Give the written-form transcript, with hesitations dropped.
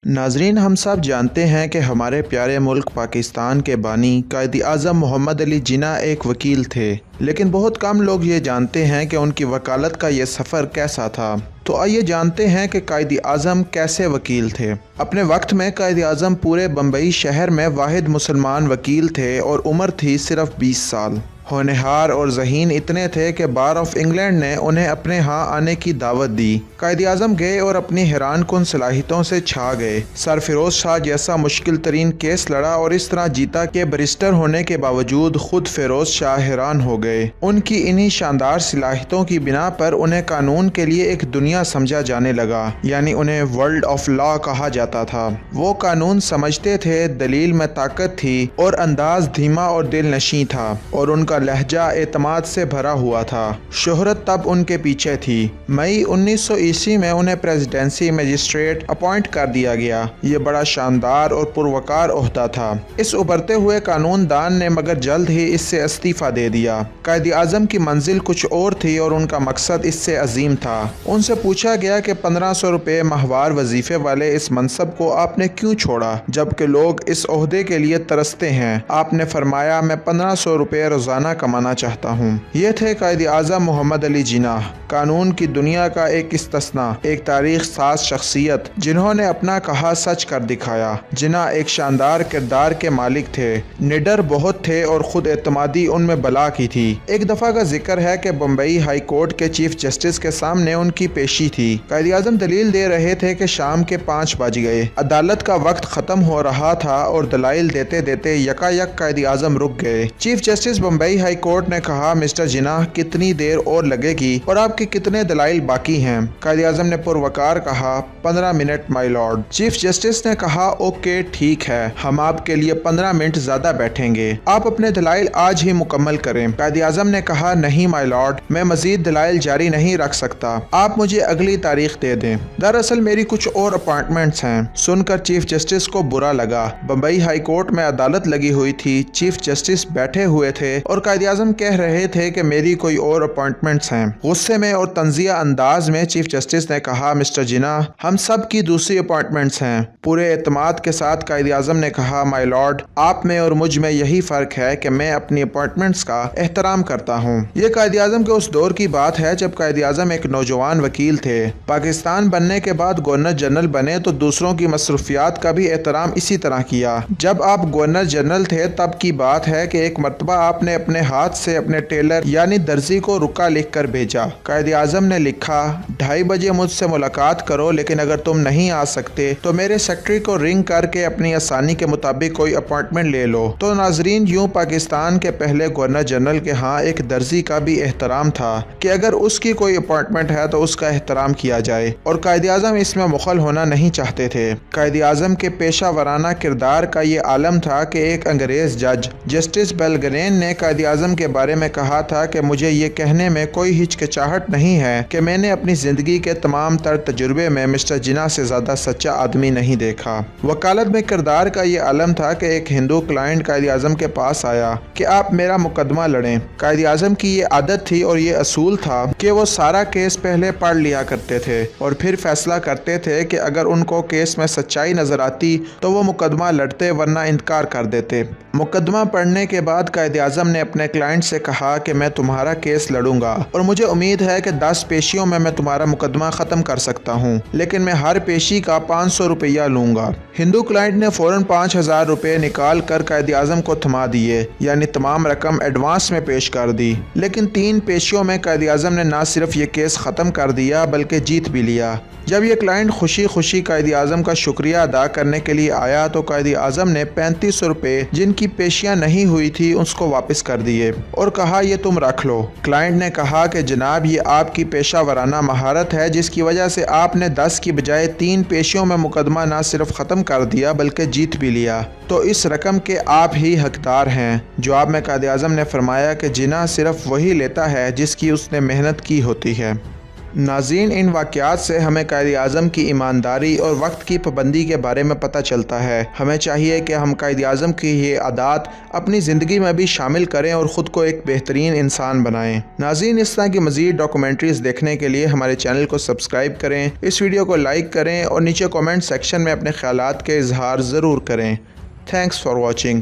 नाजरीन, हम सब जानते हैं कि हमारे प्यारे मुल्क पाकिस्तान के बानी कायद आज़म मोहम्मद अली जिन्ना एक वकील थे, लेकिन बहुत कम लोग ये जानते हैं कि उनकी वकालत का ये सफ़र कैसा था। तो आइए जानते हैं कि कायद आज़म कैसे वकील थे। अपने वक्त में कायद आज़म पूरे बम्बई शहर में वाहिद मुसलमान वकील थे और उम्र थी सिर्फ 20 साल। होनहार और ज़हीन इतने थे कि बार ऑफ इंग्लैंड ने उन्हें अपने यहाँ आने की दावत दी। कायद आज़म गए और अपनी हैरान कुन सलाहियतों से छा गए। सर फिरोज शाह जैसा मुश्किल तरीन केस लड़ा और इस तरह जीता कि बैरिस्टर होने के बावजूद खुद फिरोज शाह हैरान हो गए। उनकी इन्हीं शानदार सलाहियतों की बिना पर उन्हें कानून के लिए एक दुनिया समझा जाने लगा, यानी उन्हें वर्ल्ड ऑफ लॉ कहा जाता था। वो कानून समझते थे, दलील में ताकत थी और अंदाज धीमा और दिल नशी था, और उनका लहजा एतमाद से भरा हुआ था। शोहरत तब उनके पीछे थी। मई 1900 ईस्वी में उन्हें प्रेसिडेंसी मजिस्ट्रेट अपॉइंट कर दिया गया। ये बड़ा शानदार और पुरवकार ओहदा था। इस उभरते हुए कानून दान ने मगर जल्द ही इससे इस्तीफा दे दिया। कायद आज़म की मंजिल कुछ और थी और उनका मकसद इससे अजीम था। उनसे पूछा गया कि 1500 रुपये माहवार वजीफे वाले इस मनसब को आपने क्यों छोड़ा, जबकि लोग इस ओहदे के लिए तरसते हैं। आपने फरमाया, मैं 1500 रुपये रोजाना कमाना चाहता हूँ। ये थे कायद आज़म मोहम्मद अली जिन्ना, कानून की दुनिया का एक इस्तिस्ना, एक तारीख साज शख्सियत जिन्होंने अपना कहा सच कर दिखाया। जिन्ना एक शानदार किरदार के मालिक थे, निडर बहुत थे और खुद एतमादी उनमें बला की थी। एक दफ़ा का जिक्र है कि बम्बई हाई कोर्ट के चीफ जस्टिस के सामने उनकी पेशी थी। कायद आज़म दलील दे रहे थे कि शाम के 5 बज गए। अदालत का वक्त ख़त्म हो रहा था और दलाइल देते देते यकायक कायद आज़म रुक गए। Chief justice Bombay high court ने कहा, मिस्टर जिन्ना, कितनी देर और लगेगी और आपके कितने दलाइल बाकी हैं? कायद आज़म ने पुरवकार कहा, 15 minute my Lord. Chief justice ने कहा, ओके ठीक है, हम आपके लिए 15 मिनट ज्यादा बैठेंगे। आप अपने दलाइल आज ही मुकम्मल करें। कायद आज़म ने कहा, नहीं माय लॉर्ड, मैं मजीद दलाइल जारी नहीं रख सकता, आप मुझे अगली तारीख दे दें। दरअसल मेरी कुछ और अपॉइंटमेंट्स हैं। सुनकर चीफ जस्टिस को बुरा लगा। बम्बई हाई कोर्ट में अदालत लगी हुई थी, चीफ जस्टिस बैठे हुए थे और कायद आज़म कह रहे थे कि मेरी कोई और अपॉइंटमेंट्स हैं। गुस्से में और तंजिया अंदाज में चीफ जस्टिस ने कहा, मिस्टर जिन्ना, हम सब की दूसरी अपॉइंटमेंट्स हैं। पूरे एतमाद के साथ कायद आज़म ने कहा, माय लॉर्ड, आप में और मुझ में यही फ़र्क है कि मैं अपनी अपॉइंटमेंट्स का एहतराम करता हूँ। ये कायद आज़म के उस दौर की बात है जब कायद आज़म एक नौजवान वकील थे। पाकिस्तान बनने के बाद गवर्नर जनरल बने तो दूसरों की मसरूफियात का भी एहतराम इसी तरह किया। जब आप गवर्नर जनरल थे तब की बात है कि एक मरतबा आपने अपने हाथ से अपने टेलर यानी दर्जी को रुका लिख कर भेजा। कायद आज़म ने लिखा, 2:30 बजे मुझसे मुलाकात करो, लेकिन अगर तुम नहीं आ सकते तो मेरे सेक्रेटरी को रिंग करके अपनी आसानी के मुताबिक कोई अपॉइंटमेंट ले लो। तो नाजरीन, यूँ पाकिस्तान के पहले गवर्नर जनरल के यहाँ एक दर्जी का भी एहतराम था कि अगर उसकी कोई अपॉइंटमेंट है तो उसका एहतराम किया जाए, और कायद आज़म इसमें मुखल होना नहीं चाहते थे। कायद आज़म के पेशा वराना किरदार का ये आलम था कि एक अंग्रेज जज जस्टिस बेलगरेन ने कायद आज़म के बारे में कहा था कि मुझे ये कहने में कोई हिचकिचाहट नहीं है कि मैंने अपनी ज़िंदगी के तमाम तर तजुर्बे में मिस्टर जिन्ना से ज़्यादा सच्चा आदमी नहीं देखा। वकालत में किरदार का ये आलम था कि एक हिंदू क्लाइंट कायद आज़म के पास आया कि आप मेरा मुकदमा लड़ें। कायद आज़म की ये आदत थी और ये असूल था कि वो सारा केस पहले पढ़ लिया करते थे और फिर फैसला करते थे कि अगर उनको केस में सच्चाई नज़र आती तो वो मुकदमा लड़ते, वरना इनकार कर देते। मुकदमा पढ़ने के बाद कायद आज़म ने अपने क्लाइंट से कहा कि मैं तुम्हारा केस लड़ूंगा और मुझे उम्मीद है कि 10 पेशियों में मैं तुम्हारा मुकदमा ख़त्म कर सकता हूँ, लेकिन मैं हर पेशी का 500 रुपया लूँगा। हिंदू क्लाइंट ने फ़ौरन 5000 रुपये निकाल कर कायद आज़म को थमा दिए, यानी तमाम रकम एडवांस में पेश कर दी। लेकिन 3 पेशियों में कायद आज़म ने न सिर्फ ये केस ख़त्म कर दिया बल्कि जीत भी लिया। जब ये क्लाइंट खुशी खुशी कायद आज़म का शुक्रिया अदा करने के लिए आया तो कायद आज़म ने 3500 रुपये जिनकी पेशियां नहीं हुई थी उसको वापस कर दिए और कहा, ये तुम रख लो। क्लाइंट ने कहा कि जनाब, ये आपकी पेशा वराना महारत है जिसकी वजह से आपने 10 की बजाय 3 पेशियों में मुकदमा न सिर्फ ख़त्म कर दिया बल्कि जीत भी लिया, तो इस रकम के आप ही हकदार हैं। जवाब में कायद आज़म ने फरमाया कि जिन्ना सिर्फ वही लेता है जिसकी उसने मेहनत की होती है। ناظرین، ان واقعات سے ہمیں قائد اعظم کی ایمانداری اور وقت کی پابندی کے بارے میں پتہ چلتا ہے۔ ہمیں چاہیے کہ ہم قائد اعظم کی یہ عادات اپنی زندگی میں بھی شامل کریں اور خود کو ایک بہترین انسان بنائیں۔ ناظرین، اس طرح کی مزید ڈاکومنٹریز دیکھنے کے لیے ہمارے چینل کو سبسکرائب کریں، اس ویڈیو کو لائک کریں اور نیچے کومنٹ سیکشن میں اپنے خیالات کے اظہار ضرور کریں۔ Thanks for watching.